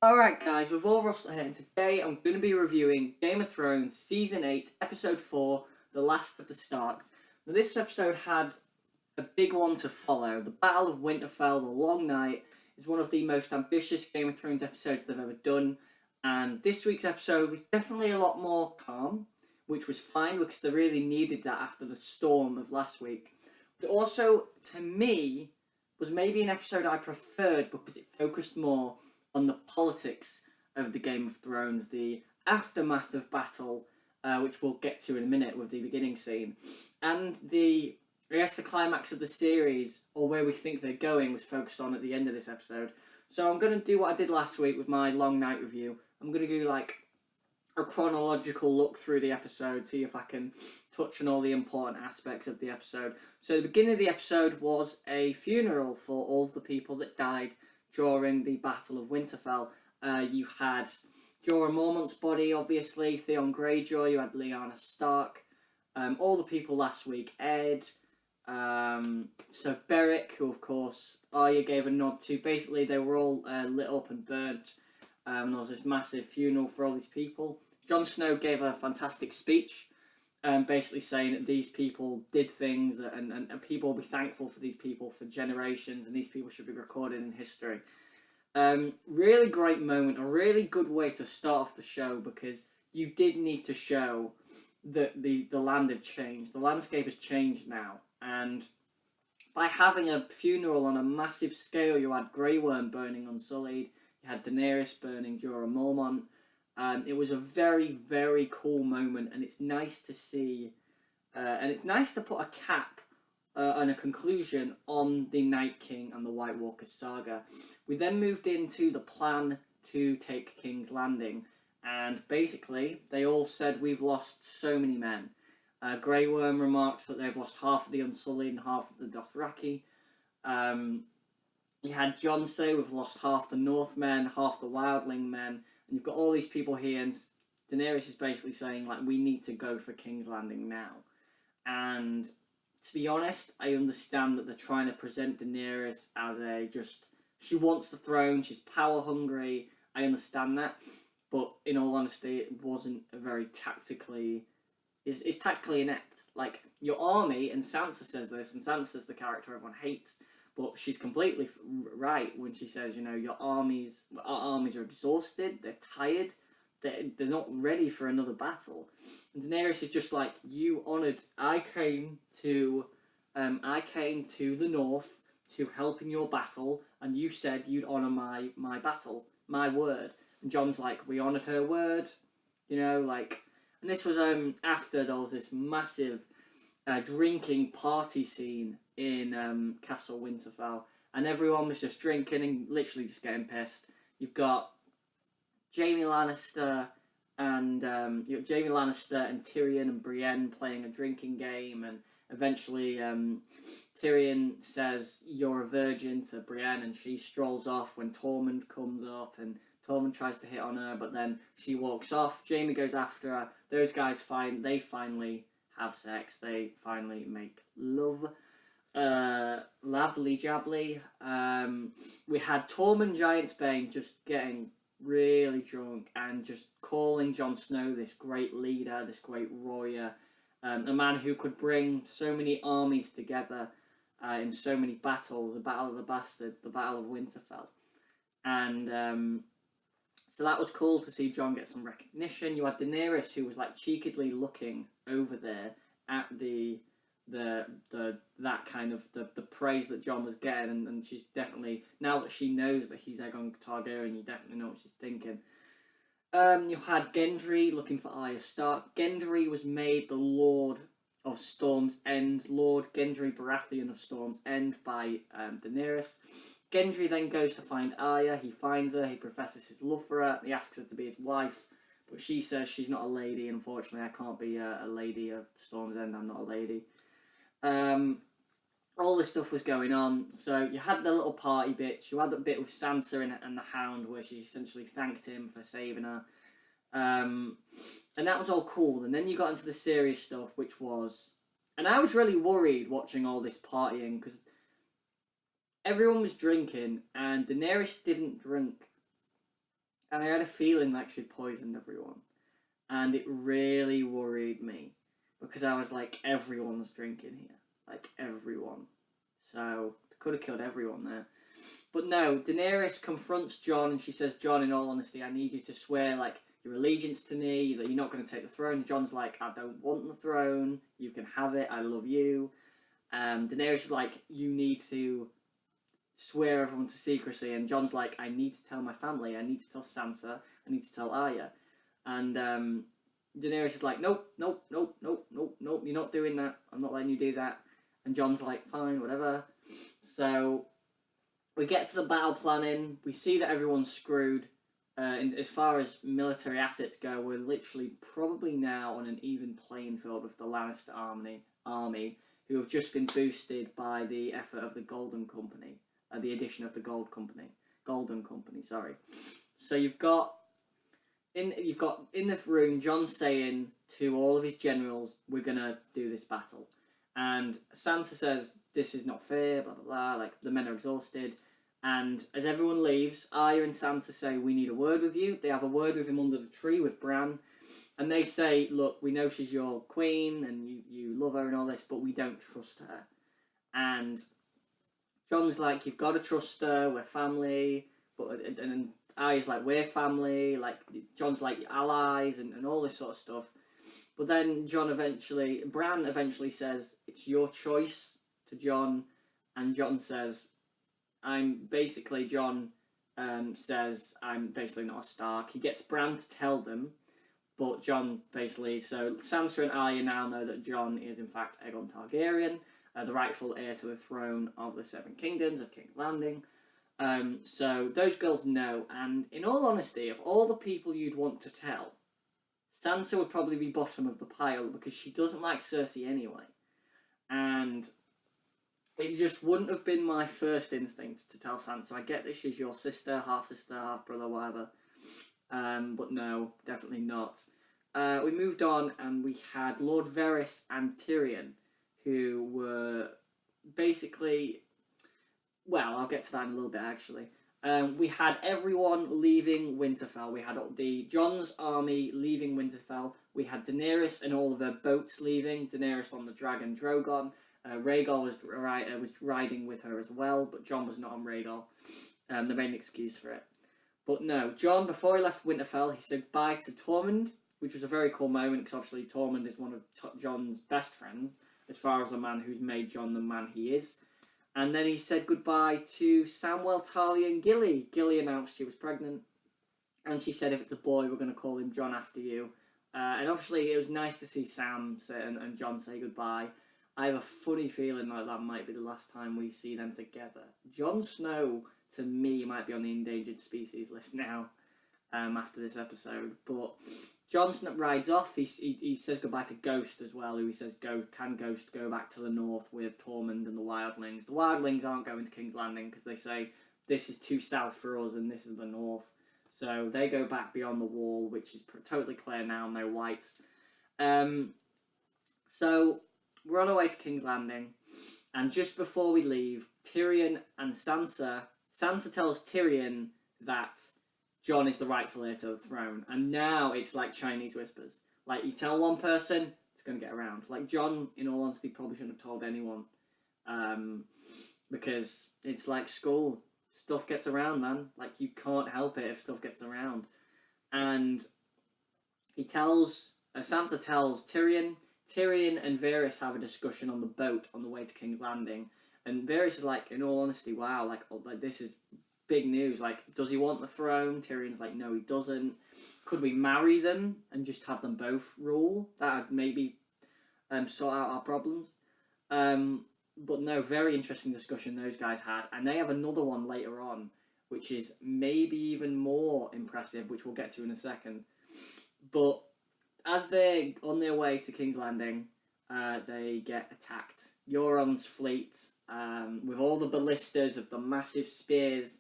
Alright guys, we've all rustled here and today I'm going to be reviewing Game of Thrones Season 8, Episode 4, The Last of the Starks. Now this episode had a big one to follow. The Battle of Winterfell, The Long Night, is one of the most ambitious Game of Thrones episodes they've ever done. And this week's episode was definitely a lot more calm, which was fine because they really needed that after the storm of last week. But also, to me, was maybe an episode I preferred because it focused more on the politics of the Game of Thrones, the aftermath of battle, which we'll get to in a minute with the beginning scene, and the climax of the series, or where we think they're going, was focused on at the end of this episode. So I'm going to do what I did last week with my long night review. I'm going to do like a chronological look through the episode, see if I can touch on all the important aspects of the episode. So the beginning of the episode was a funeral for all of the people that died during the Battle of Winterfell. You had Jorah Mormont's body, obviously, Theon Greyjoy, you had Lyanna Stark, all the people last week, Ed, so Beric, who of course Arya gave a nod to. Basically, they were all lit up and burnt. There was this massive funeral for all these people. Jon Snow gave a fantastic speech, basically saying that these people did things and people will be thankful for these people for generations, and these people should be recorded in history. Really great moment, a really good way to start off the show, because you did need to show that the land had changed. The landscape has changed now, and by having a funeral on a massive scale, you had Grey Worm burning unsullied, you had Daenerys burning Jorah Mormont. It was a very, very cool moment, and it's nice to see, and it's nice to put a cap and a conclusion on the Night King and the White Walker saga. We then moved into the plan to take King's Landing, and basically they all said we've lost so many men. Grey Worm remarked that they've lost half of the Unsullied and half of the Dothraki. You had Jon say we've lost half the Northmen, half the Wildling men, and you've got all these people here, and Daenerys is basically saying, like, we need to go for King's Landing now. And to be honest, I understand that they're trying to present Daenerys as she wants the throne, she's power hungry, I understand that, but in all honesty, it wasn't a very it's tactically inept. Like, your army, and Sansa says this, and Sansa's the character everyone hates, but she's completely right when she says, our armies are exhausted, they're tired, they're not ready for another battle. And Daenerys is just like, I came to the north to help in your battle, and you said you'd honour my battle, my word. And Jon's like, we honoured her word, and this was after there was this massive drinking party scene in Castle Winterfell, and everyone was just drinking and literally just getting pissed. You've got Jaime Lannister and Tyrion and Brienne playing a drinking game, and eventually Tyrion says you're a virgin to Brienne, and she strolls off when Tormund comes up, and Tormund tries to hit on her, but then she walks off. Jaime goes after her. Those guys finally have sex. They finally make love. Lovely jabbly. We had Tormund Giantsbane just getting really drunk and just calling Jon Snow this great leader, this great warrior, a man who could bring so many armies together in so many battles, the Battle of the Bastards, the Battle of Winterfell. And so that was cool to see Jon get some recognition. You had Daenerys, who was like cheekily looking over there at the praise that Jon was getting, and she's definitely, now that she knows that he's Aegon Targaryen, you definitely know what she's thinking. You had Gendry looking for Arya Stark. Gendry was made the Lord of Storm's End, Lord Gendry Baratheon of Storm's End by Daenerys. Gendry then goes to find Arya. He finds her. He professes his love for her. He asks her to be his wife, but she says she's not a lady. Unfortunately, I can't be a lady of Storm's End. I'm not a lady. All this stuff was going on. So you had the little party bits. You had the bit with Sansa and the Hound, where she essentially thanked him for saving her. And that was all cool. And then you got into the serious stuff, which was... And I was really worried watching all this partying, because everyone was drinking, and Daenerys didn't drink. and I had a feeling like she'd poisoned everyone, and it really worried me because I was like, everyone's drinking here, like everyone. So they could have killed everyone there. But no, Daenerys confronts Jon and she says, Jon, in all honesty, I need you to swear like your allegiance to me, that you're not going to take the throne. And Jon's like, I don't want the throne. You can have it. I love you. Daenerys is like, you need to swear everyone to secrecy. And Jon's like, I need to tell my family. I need to tell Sansa. I need to tell Arya. And Daenerys is like, nope, nope, nope, nope, nope, nope. You're not doing that. I'm not letting you do that. And Jon's like, fine, whatever. So we get to the battle planning. We see that everyone's screwed. As far as military assets go, we're literally probably now on an even playing field with the Lannister army, who have just been boosted by the effort of the Golden Company, the addition of the Golden Company. Sorry. So you've got in the room Jon saying to all of his generals, "We're gonna do this battle," and Sansa says, "This is not fair." Blah blah blah. Like the men are exhausted. And as everyone leaves, Arya and Sansa say, we need a word with you. They have a word with him under the tree with Bran. And they say, look, we know she's your queen and you love her and all this, but we don't trust her. And Jon's like, you've got to trust her, we're family. And Arya's like, we're family. Like, Jon's like, allies and all this sort of stuff. But then Bran eventually says, it's your choice to Jon. And Jon says, Jon says, I'm basically not a Stark. He gets Bran to tell them, but Jon basically, so Sansa and Arya now know that Jon is in fact Aegon Targaryen, the rightful heir to the throne of the Seven Kingdoms of King's Landing. So those girls know, and in all honesty, of all the people you'd want to tell, Sansa would probably be bottom of the pile because she doesn't like Cersei anyway. And it just wouldn't have been my first instinct to tell Sansa. I get that she's your sister, half brother, whatever. But no, definitely not. We moved on and we had Lord Varys and Tyrion, who were basically... Well, I'll get to that in a little bit, actually. We had everyone leaving Winterfell. We had Jon's army leaving Winterfell. We had Daenerys and all of her boats leaving. Daenerys on the dragon Drogon. Rhaegal was riding with her as well, but Jon was not on Rhaegal. They made an excuse for it. But no, Jon, before he left Winterfell, he said bye to Tormund, which was a very cool moment, because obviously Tormund is one of Jon's best friends, as far as a man who's made Jon the man he is. And then he said goodbye to Samwell, Tarly, and Gilly. Gilly announced she was pregnant, and she said, if it's a boy, we're going to call him Jon after you. And obviously, it was nice to see Sam and Jon say goodbye. I have a funny feeling like that might be the last time we see them together. Jon Snow, to me, might be on the endangered species list now, after this episode. But Jon Snow rides off. He says goodbye to Ghost as well, who he says, can Ghost go back to the north with Tormund and the Wildlings? The Wildlings aren't going to King's Landing because they say, this is too south for us and this is the north. So they go back beyond the wall, which is totally clear now, no whites. So we're on our way to King's Landing, and just before we leave, Tyrion and Sansa tells Tyrion that Jon is the rightful heir to the throne, and now it's like Chinese whispers. Like, you tell one person, it's going to get around. Like, Jon, in all honesty, probably shouldn't have told anyone, because it's like school. Stuff gets around, man. Like, you can't help it if stuff gets around. And Sansa tells Tyrion and Varys have a discussion on the boat on the way to King's Landing. And Varys is like, in all honesty, wow, like this is big news. Like, does he want the throne? Tyrion's like, no, he doesn't. Could we marry them and just have them both rule? That would maybe sort out our problems. But no, very interesting discussion those guys had. And they have another one later on, which is maybe even more impressive, which we'll get to in a second. But as they're on their way to King's Landing, they get attacked. Euron's fleet, with all the ballistas of the massive spears,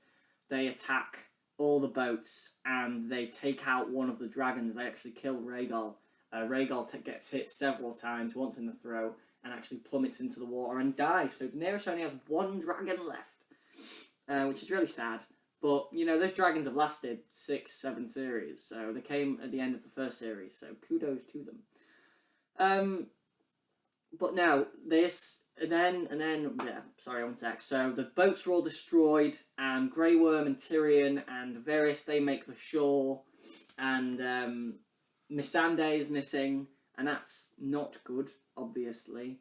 they attack all the boats and they take out one of the dragons. They actually kill Rhaegal. Rhaegal gets hit several times, once in the throat, and actually plummets into the water and dies. So Daenerys only has one dragon left, which is really sad. But, you know, those dragons have lasted 6, 7 series, so they came at the end of the first series, so kudos to them. But now, sorry, one sec. So the boats are all destroyed, and Grey Worm and Tyrion and Varys, they make the shore, and Missandei is missing, and that's not good, obviously.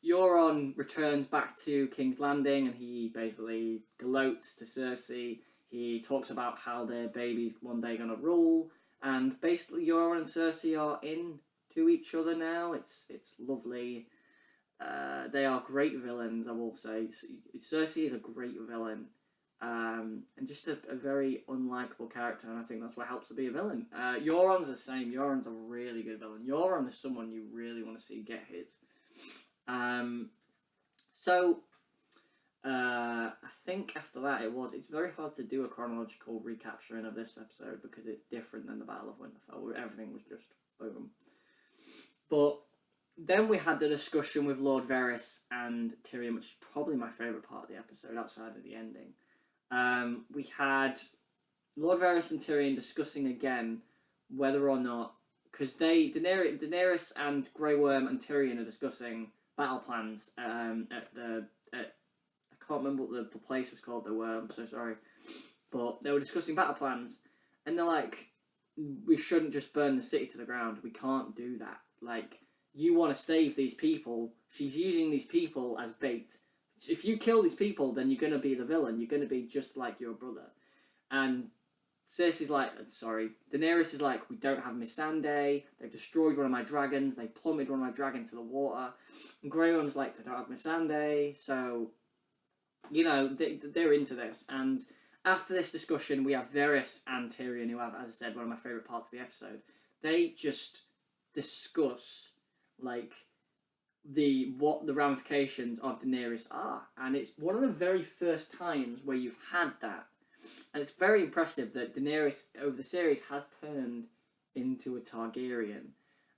Euron returns back to King's Landing, and he basically gloats to Cersei. He talks about how their baby's one day going to rule, and basically Euron and Cersei are into each other now. It's lovely. They are great villains, I will say. Cersei is a great villain, and just a very unlikable character, and I think that's what helps her be a villain. Euron's the same. Euron's a really good villain. Euron is someone you really want to see get his. I think after that it's very hard to do a chronological recapturing of this episode because it's different than the Battle of Winterfell where everything was just boom. But then we had the discussion with Lord Varys and Tyrion, which is probably my favourite part of the episode outside of the ending. We had Lord Varys and Tyrion discussing again whether or not, because Daenerys and Grey Worm and Tyrion are discussing battle plans I can't remember what the place was called they were, I'm so sorry. But they were discussing battle plans, and they're like, we shouldn't just burn the city to the ground. We can't do that. Like, you want to save these people. She's using these people as bait. If you kill these people, then you're going to be the villain. You're going to be just like your brother. And Cersei's like, Daenerys is like, we don't have Missandei. They've destroyed one of my dragons. They plummeted one of my dragons to the water. And Grey Worm's like, they don't have Missandei. So, you know, they're into this. And after this discussion, we have Varys and Tyrion, who have, as I said, one of my favourite parts of the episode. They just discuss, like, what the ramifications of Daenerys are. And it's one of the very first times where you've had that. And it's very impressive that Daenerys, over the series, has turned into a Targaryen.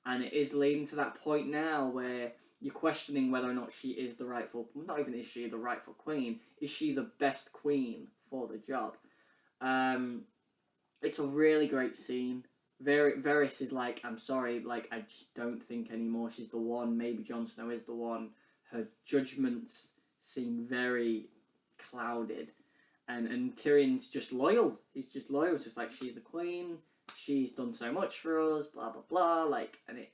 And it is leading to that point now where you're questioning whether or not she is the rightful... Not even is she the rightful queen. Is she the best queen for the job? It's a really great scene. Varys is like, I'm sorry, like, I just don't think anymore she's the one. Maybe Jon Snow is the one. Her judgments seem very clouded. And Tyrion's just loyal. He's just loyal. It's just like, she's the queen. She's done so much for us, blah, blah, blah. Like, and it's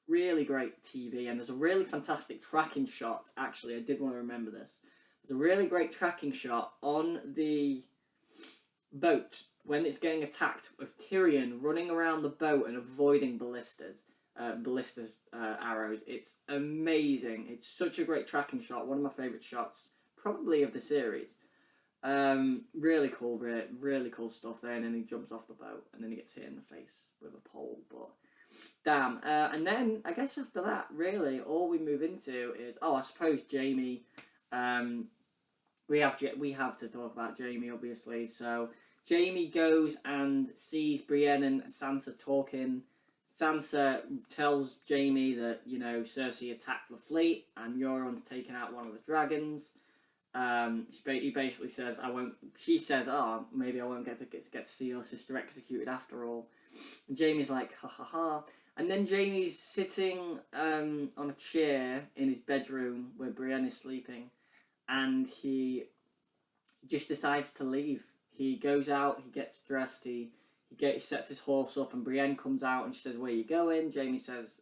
really great TV. And there's a really fantastic tracking shot. Actually, I did want to remember this. There's a really great tracking shot on the boat when it's getting attacked with Tyrion running around the boat and avoiding ballistas arrows. It's amazing. It's such a great tracking shot. One of my favourite shots, probably of the series. Really cool, really cool stuff there. And then he jumps off the boat and then he gets hit in the face with a pole. But damn. And then I guess after that, really, all we move into is, I suppose Jaime. We have to talk about Jaime, obviously. So Jaime goes and sees Brienne and Sansa talking. Sansa tells Jaime that, you know, Cersei attacked the fleet and Euron's taken out one of the dragons. He basically says, she says, maybe I won't get to see your sister executed after all. And Jaime's like, ha ha ha. And then Jaime's sitting on a chair in his bedroom where Brienne is sleeping. And he just decides to leave. He goes out, he gets dressed, he sets his horse up, and Brienne comes out and she says, where are you going? Jaime says,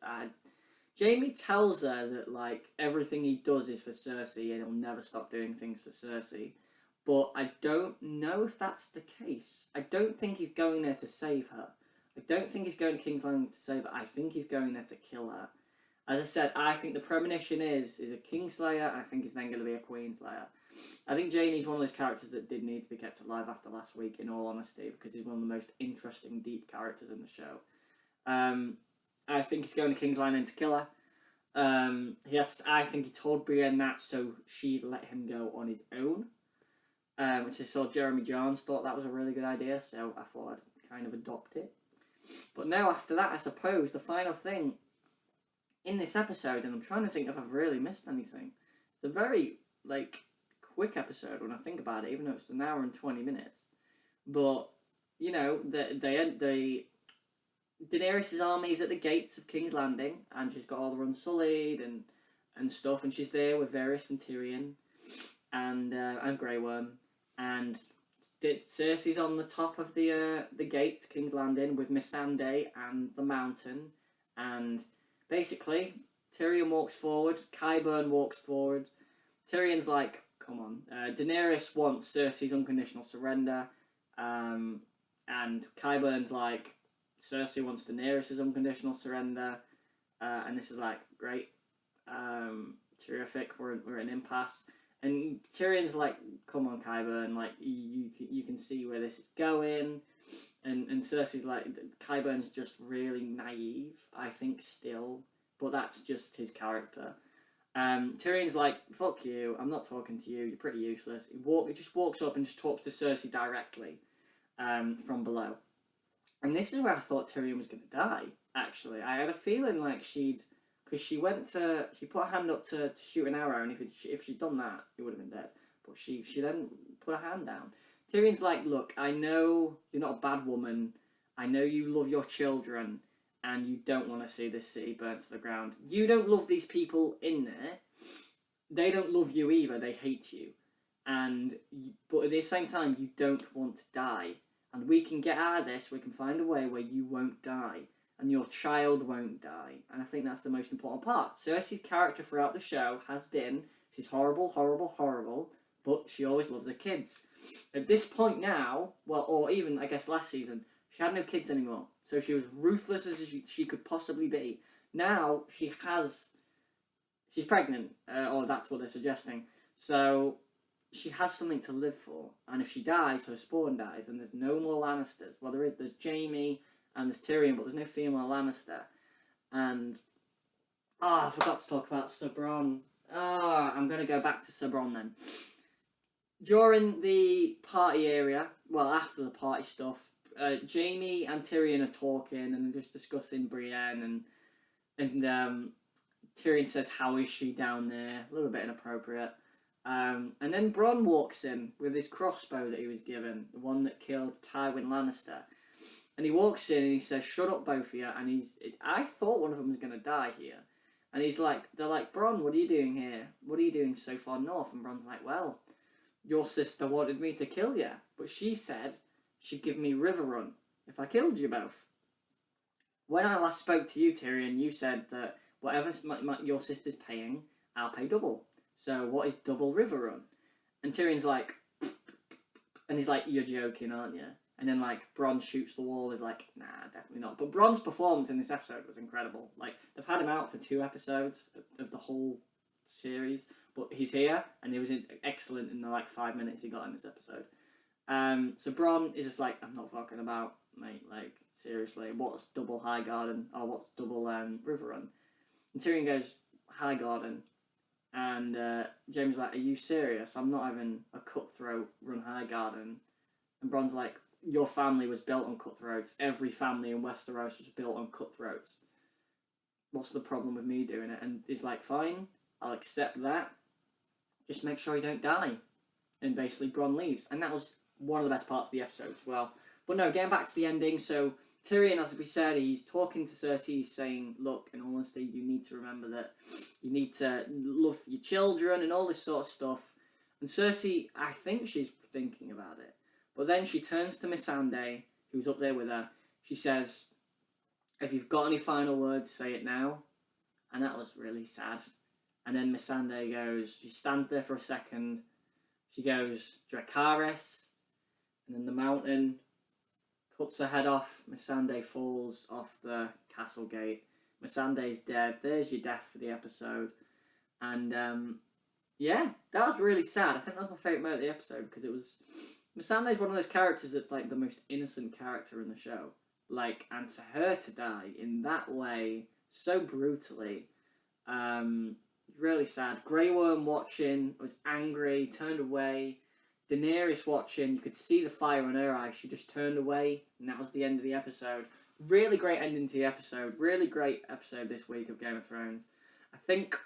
Jaime tells her that, like, everything he does is for Cersei and he'll never stop doing things for Cersei. But I don't know if that's the case. I don't think he's going there to save her. I don't think he's going to King's Landing to save her. I think he's going there to kill her. As I said, I think the premonition is a Kingslayer, and I think he's then going to be a Queenslayer. I think Jaime's one of those characters that did need to be kept alive after last week, in all honesty, because he's one of the most interesting, deep characters in the show. I think he's going to King's Landing to kill her. I think he told Brienne that so she'd let him go on his own. Which I saw Jeremy Jahns thought that was a really good idea, so I thought I'd kind of adopt it. But now after that, I suppose, the final thing in this episode, and I'm trying to think if I've really missed anything. It's a very, like, quick episode when I think about it, even though it's an hour and 20 minutes. But, you know, Daenerys' army is at the gates of King's Landing, and she's got all the Unsullied and stuff, and she's there with Varys and Tyrion and Grey Worm, and Cersei's on the top of the gate to King's Landing with Missandei and the Mountain, and basically Tyrion walks forward, Qyburn walks forward. Tyrion's like, come on. Daenerys wants Cersei's unconditional surrender, and Qyburn's like, Cersei wants Daenerys' unconditional surrender, and this is like, great, terrific, we're in an impasse. And Tyrion's like, come on, Qyburn, like, you can see where this is going. And Cersei's like, Qyburn's just really naive, I think, still. But that's just his character. Tyrion's like, fuck you, I'm not talking to you, you're pretty useless. He just walks up and just talks to Cersei directly from below. And this is where I thought Tyrion was going to die, actually. I had a feeling like because she put her hand up to shoot an arrow, and if she'd done that, he would have been dead. But she then put her hand down. Tyrion's like, look, I know you're not a bad woman. I know you love your children, and you don't want to see this city burnt to the ground. You don't love these people in there. They don't love you either. They hate you. But at the same time, you don't want to die. And we can get out of this. We can find a way where you won't die. And your child won't die. And I think that's the most important part. Cersei's character throughout the show has been, she's horrible, horrible, horrible, but she always loves her kids. At this point now, well, or even, I guess, last season, she had no kids anymore. So she was ruthless as she could possibly be. Now, she's pregnant, or that's what they're suggesting. So she has something to live for. And if she dies, her spawn dies, and there's no more Lannisters. Well, there's Jaime and there's Tyrion, but there's no female Lannister. And, I forgot to talk about Sir Bronn. I'm going to go back to Sir Bronn then. During the party area, well, after the party stuff, Jaime and Tyrion are talking and just discussing Brienne, and Tyrion says, how is she down there? A little bit inappropriate. And then Bronn walks in with his crossbow that he was given, the one that killed Tywin Lannister. And he walks in and he says, shut up, both of you. And I thought one of them was going to die here. And they're like, Bronn, what are you doing here? What are you doing so far north? And Bronn's like, well, your sister wanted me to kill you, but she said she'd give me Riverrun if I killed you both. When I last spoke to you, Tyrion, you said that whatever your sister's paying, I'll pay double. So what is double Riverrun? And Tyrion's like, and he's like, you're joking, aren't you? And then, like, Bronn shoots the wall, is like, nah, definitely not. But Bronn's performance in this episode was incredible. Like, they've had him out for 2 episodes of the whole series, but he's here, and he was excellent in the, 5 minutes he got in this episode. So Bronn is just like, I'm not fucking about, mate, like, seriously, what's double Highgarden, or what's double Riverrun? And Tyrion goes, Highgarden. And Jaime's like, are you serious? I'm not having a cutthroat run Highgarden. And Bronn's like, your family was built on cutthroats. Every family in Westeros was built on cutthroats. What's the problem with me doing it? And he's like, fine, I'll accept that. Just make sure you don't die. And basically Bronn leaves. And that was one of the best parts of the episode as well. But no, getting back to the ending. So Tyrion, as we said, he's talking to Cersei. He's saying, look, in all honesty, you need to remember that you need to love your children and all this sort of stuff. And Cersei, I think she's thinking about it. But then she turns to Missandei, who's up there with her. She says, if you've got any final words, say it now. And that was really sad. And then Missandei goes, she stands there for a second. She goes, Dracarys. And then the mountain cuts her head off. Missandei falls off the castle gate. Missandei's dead. There's your death for the episode. And, yeah, that was really sad. I think that was my favourite moment of the episode, because it was... Missandei's one of those characters that's like the most innocent character in the show. Like, and for her to die in that way, so brutally, really sad. Grey Worm watching, was angry, turned away. Daenerys watching, you could see the fire in her eyes. She just turned away, and that was the end of the episode. Really great ending to the episode. Really great episode this week of Game of Thrones. I think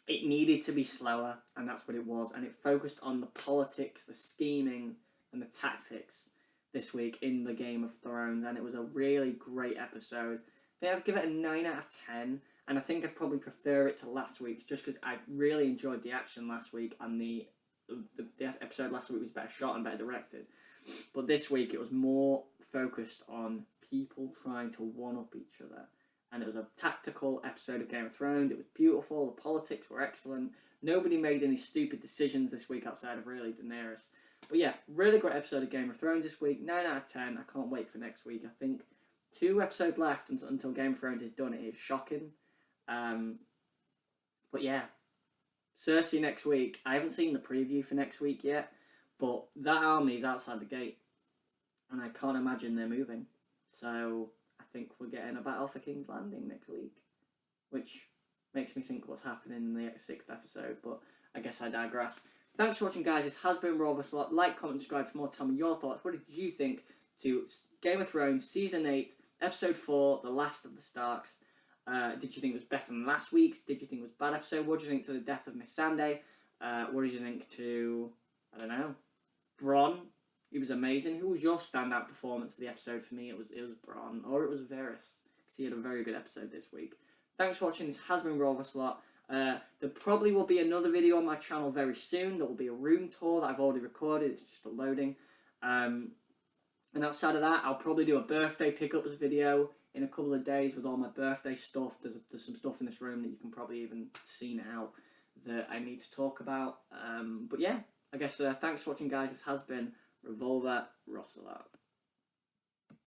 it needed to be slower, and that's what it was. And it focused on the politics, the scheming, and the tactics this week in the Game of Thrones, and it was a really great episode. I think I'd give it a 9 out of 10, and I think I'd probably prefer it to last week's just because I really enjoyed the action last week, and the episode last week was better shot and better directed. But this week it was more focused on people trying to one-up each other. And it was a tactical episode of Game of Thrones. It was beautiful. The politics were excellent. Nobody made any stupid decisions this week outside of really Daenerys. But yeah, really great episode of Game of Thrones this week. 9 out of 10. I can't wait for next week. I think 2 episodes left until Game of Thrones is done. It is shocking. But yeah, Cersei next week. I haven't seen the preview for next week yet. But that army is outside the gate. And I can't imagine they're moving. So I think we're getting a battle for King's Landing next week, which makes me think what's happening in the 6th episode, but I guess I digress. Thanks for watching, guys. This has been Raw vs. Lot. Like, comment, subscribe for more. Tell me your thoughts. What did you think to Game of Thrones Season 8, Episode 4, The Last of the Starks? Did you think it was better than last week's? Did you think it was a bad episode? What did you think to the death of Miss Sunday? What did you think to, I don't know, Bronn? He was amazing. Who was your standout performance for the episode? For me, it was Bronn, or it was Varys, because he had a very good episode this week. Thanks for watching. This has been Raw vs. Lot. There probably will be another video on my channel very soon. There will be a room tour that I've already recorded. It's just loading. And outside of that, I'll probably do a birthday pickups video in a couple of days with all my birthday stuff. There's some stuff in this room that you can probably even see now that I need to talk about. But yeah, I guess thanks for watching, guys. This has been Revolver Rosselot.